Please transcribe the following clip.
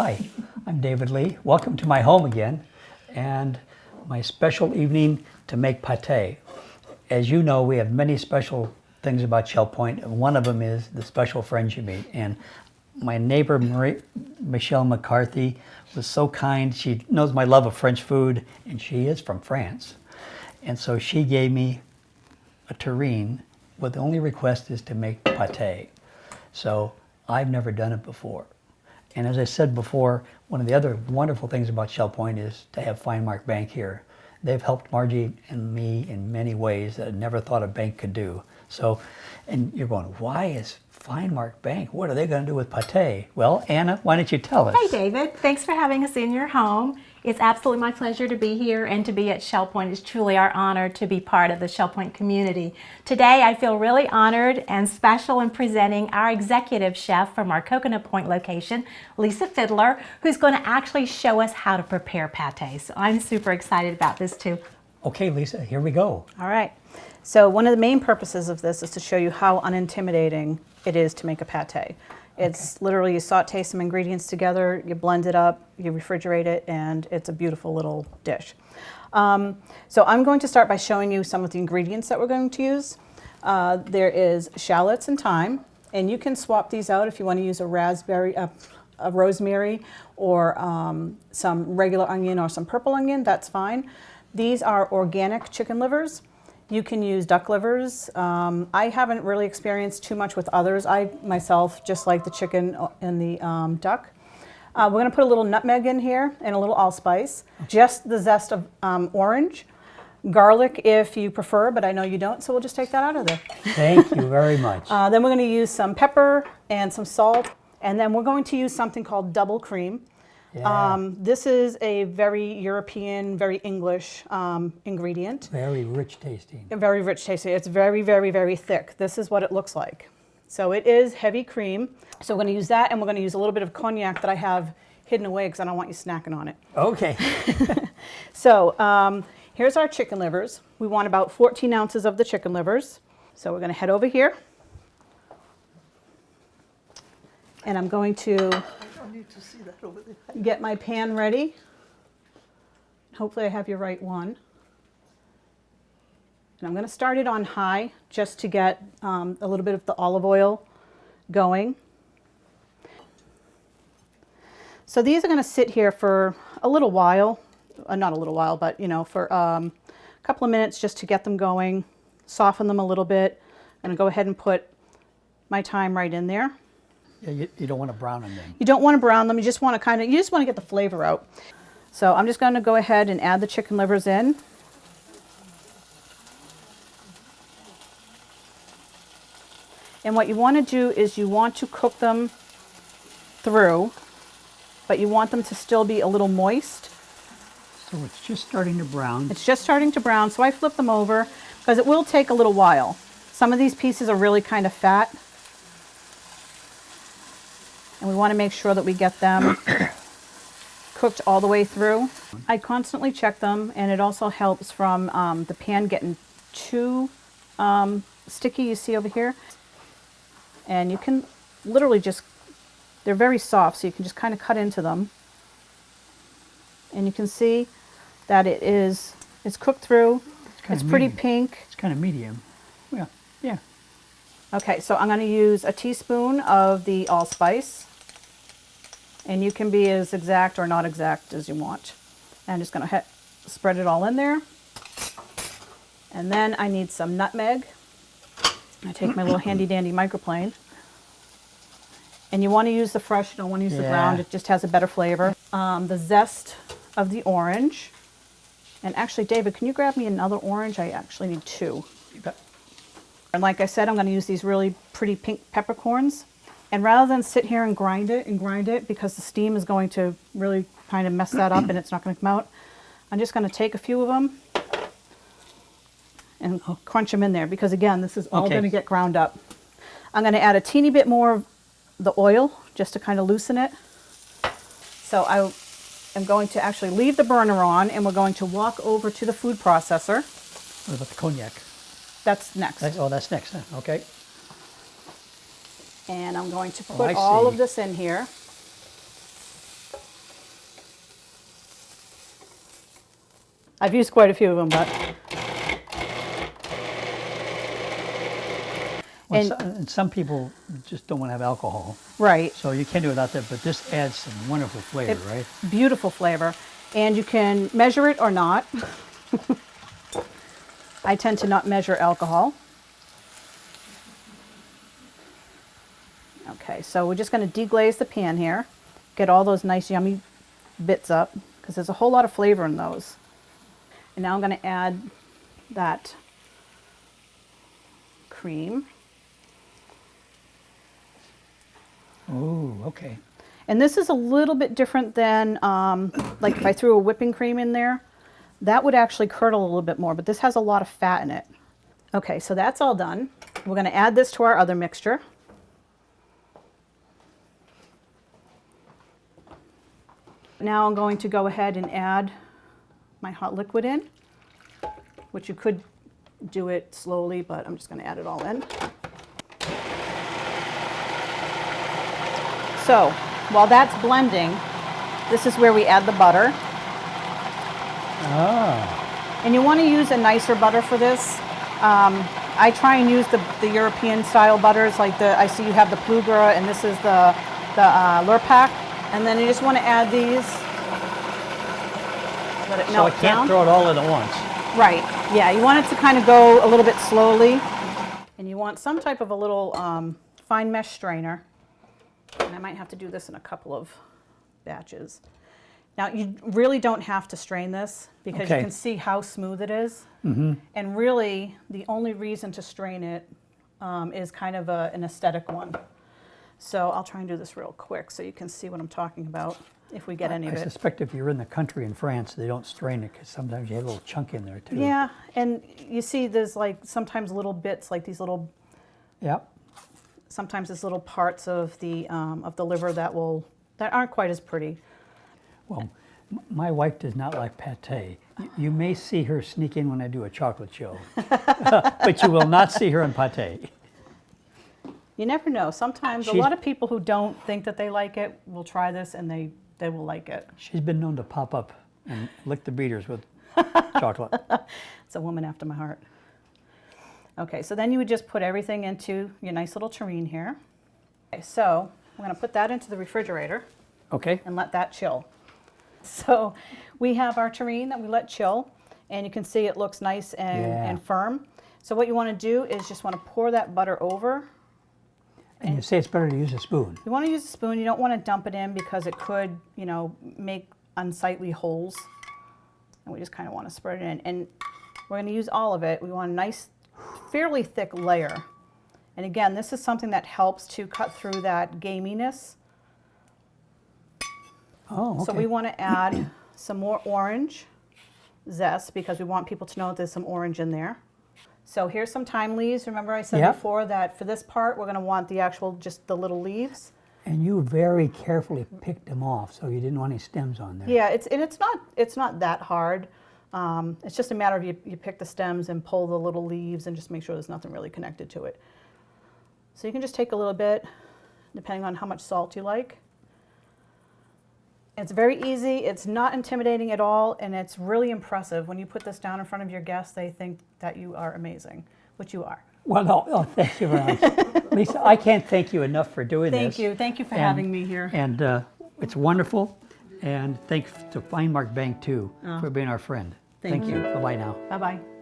Hi, I'm David Lee. Welcome to my home again and my special evening to make pate. As you know, we have many special things about Shell Point, and one of them is the special friends you meet. And my neighbor Michelle McCarthy was so kind. She knows my love of French food, and she is from France. And so she gave me a terrine, but the only request is to make pate. So I've never done it before. And as I said before, one of the other wonderful things about Shell Point is to have Fine Mark Bank here. They've helped Margie and me in many ways that I never thought a bank could do. So, and you're going, why is Fine Mark Bank? What are they going to do with pate? Well, Anna, why don't you tell us? Hey, David. Thanks for having us in your home. It's absolutely my pleasure to be here and to be at Shell Point. It's truly our honor to be part of the Shell Point community. Today, I feel really honored and special in presenting our executive chef from our Coconut Point location, Lisa Fiddler, who's going to actually show us how to prepare pate. So I'm super excited about this too. Okay, Lisa, here we go. All right. So one of the main purposes of this is to show you how unintimidating it is to make a pate. It's literally you saute some ingredients together, you blend it up, you refrigerate it, and it's a beautiful little dish. So I'm going to start by showing you some of the ingredients that we're going to use. There is shallots and thyme, and you can swap these out if you want to use a rosemary or some regular onion or some purple onion, that's fine. These are organic chicken livers. You can use duck livers. I haven't really experienced too much with others. I myself just like the chicken and the duck. We're going to put a little nutmeg in here and a little allspice. Just the zest of orange. Garlic if you prefer, but I know you don't, so we'll just take that out of there. Thank you very much. Then we're going to use some pepper and some salt, and then we're going to use something called double cream. Yeah. This is a very European, very English ingredient. Very rich tasting. Very rich tasting. It's very, very, very thick. This is what it looks like. So it is heavy cream. So we're going to use that, and we're going to use a little bit of cognac that I have hidden away because I don't want you snacking on it. Okay. So here's our chicken livers. We want about 14 ounces of the chicken livers. So we're going to head over here. And I'm going to get my pan ready. Hopefully I have your right one. And I'm going to start it on high just to get a little bit of the olive oil going. So these are going to sit here for a little while, not a little while, but you know, for a couple of minutes just to get them going, soften them a little bit. I'm going to go ahead and put my thyme right in there. Yeah, you don't want to brown them then. You don't want to brown them. You just want to get the flavor out. So I'm just going to go ahead and add the chicken livers in. And what you want to do is you want to cook them through, but you want them to still be a little moist. So it's just starting to brown. It's just starting to brown, so I flip them over because it will take a little while. Some of these pieces are really kind of fat. And we want to make sure that we get them cooked all the way through. I constantly check them, and it also helps from the pan getting too sticky, you see over here. And you can literally just, they're very soft, so you can just kind of cut into them. And you can see that it's cooked through. It's pretty pink. It's kind of medium. Yeah, yeah. Okay, so I'm going to use a teaspoon of the allspice. And you can be as exact or not exact as you want. I'm just going to spread it all in there. And then I need some nutmeg. I take my little handy dandy microplane. And you want to use the fresh, you don't want to use the ground, it just has a better flavor. The zest of the orange. And actually, David, can you grab me another orange? I actually need two. You bet. And like I said, I'm going to use these really pretty pink peppercorns. And rather than sit here and grind it, because the steam is going to really kind of mess that up and it's not going to come out, I'm just going to take a few of them and crunch them in there because, again, this is all going to get ground up. I'm going to add a teeny bit more of the oil just to kind of loosen it. So I am going to actually leave the burner on, and we're going to walk over to the food processor. What about the cognac? That's next. That's next. Okay. And I'm going to put all of this in here. I've used quite a few of them, but Well, And- and some people just don't want to have alcohol, right. so you can do without that, but this adds some wonderful flavor, right? Beautiful flavor. And you can measure it or not. I tend to not measure alcohol. Okay, so we're just going to deglaze the pan here. Get all those nice yummy bits up because there's a whole lot of flavor in those. And now I'm going to add that cream. Ooh, okay. And this is a little bit different than, like if I threw a whipping cream in there, that would actually curdle a little bit more, but this has a lot of fat in it. Okay, so that's all done. We're going to add this to our other mixture. Now I'm going to go ahead and add my hot liquid in, which you could do it slowly, but I'm just going to add it all in. So while that's blending, this is where we add the butter. Ah, And you want to use a nicer butter for this. I try and use the European style butters, like I see you have the Plugura, and this is the Lurpak. And then you just want to add these. Let it so I melt can't down. throw it all in at once. Right. Yeah, you want it to kind of go a little bit slowly. And you want some type of a little fine mesh strainer. And I might have to do this in a couple of batches. Now, you really don't have to strain this because Okay. you can see how smooth it is. And really, the only reason to strain it is kind of an aesthetic one. So I'll try and do this real quick so you can see what I'm talking about if we get any I of it. suspect if you're in the country in France, they don't strain it because sometimes you have a little chunk in there too. Yeah, and you see there's like sometimes little bits, like these little, Yep. sometimes there's little parts of the liver that aren't quite as pretty. Well, my wife does not like pate. You may see her sneak in when I do a chocolate show, but you will not see her in pate. You never know. Sometimes a She's- lot of people who don't think that they like it will try this and they will like it. She's been known to pop up and lick the beaters with chocolate. It's a woman after my heart. Okay, so then you would just put everything into your nice little tureen here. Okay, so I'm going to put that into the refrigerator Okay. and let that chill. So we have our tureen that we let chill, and you can see it looks nice and firm. So what you want to do is just want to pour that butter over. And you say it's better to use a spoon. You want to use a spoon. You don't want to dump it in because it could, make unsightly holes. And we just kind of want to spread it in. And we're going to use all of it. We want a nice, fairly thick layer. And again, this is something that helps to cut through that gaminess. Oh, okay. So we want to add some more orange zest because we want people to know that there's some orange in there. So here's some thyme leaves. Remember I said Yep. before that for this part, we're going to want the actual, just the little leaves. And you very carefully picked them off, so you didn't want any stems on there. Yeah, it's not that hard. It's just a matter of you pick the stems and pull the little leaves and just make sure there's nothing really connected to it. So you can just take a little bit, depending on how much salt you like. It's very easy, it's not intimidating at all, and it's really impressive. When you put this down in front of your guests, they think that you are amazing, which you are. Well, no, oh, thank you very much. Lisa, I can't thank you enough for doing this. Thank you for And- having me here. And it's wonderful. And thanks to Fine Mark Bank, too, for being our friend. Thank you. Bye-bye now. Bye-bye.